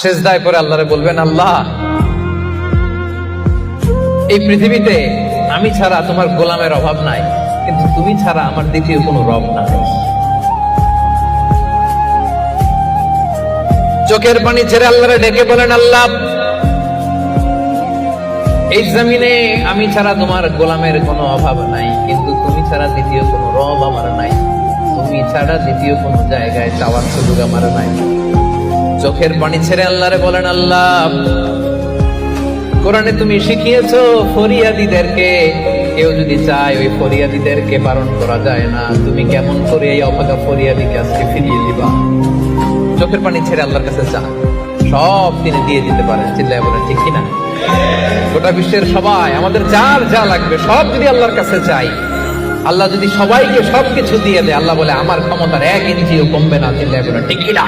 সিজদায় পড়ে আল্লাহরে বলবেন, আল্লাহ এই পৃথিবীতে আমি ছাড়া তোমার গোলামের অভাব নাই, কিন্তু তুমি ছাড়া আমার দ্বিতীয় কোনো রব নাই। চোখের পানি ছেড়ে আল্লাহরে ডেকে বলেন, আল্লাহ এই জমিনে আমি ছাড়া তোমার গোলামের কোনো অভাব নাই, কিন্তু তুমি ছাড়া দ্বিতীয় কোনো রব আমার নাই, তুমি ছাড়া দ্বিতীয় কোনো জায়গায় চাওয়ার সুযোগ আমার নাই। চোখের পানি ছেড়ে আল্লাহরে বলেন, আল্লাহ কোরআনে তুমি শিখিয়েছো ফরিয়াদীদেরকে কেউ যদি চায় ওই ফরিয়াদীদেরকে বারণ করা যায় না, তুমি কেমন করে এই অভাগা ফরিয়াদীকে আজকে ফিরিয়ে দিবা। চোখের পানি ছেড়ে আল্লাহর কাছে চা, সব তিনি দিয়ে দিতে পারেন। চিল্লায় বলেন ঠিক কিনা? গোটা বিশ্বের সবাই আমাদের যার যা লাগবে সব যদি আল্লাহর কাছে চাই, আল্লাহ যদি সবাইকে সবকিছু দিয়ে দেয়, আল্লাহ বলে আমার ক্ষমতার 1 ইঞ্চিও কমবে না। চিল্লায় বলেন ঠিক কিনা?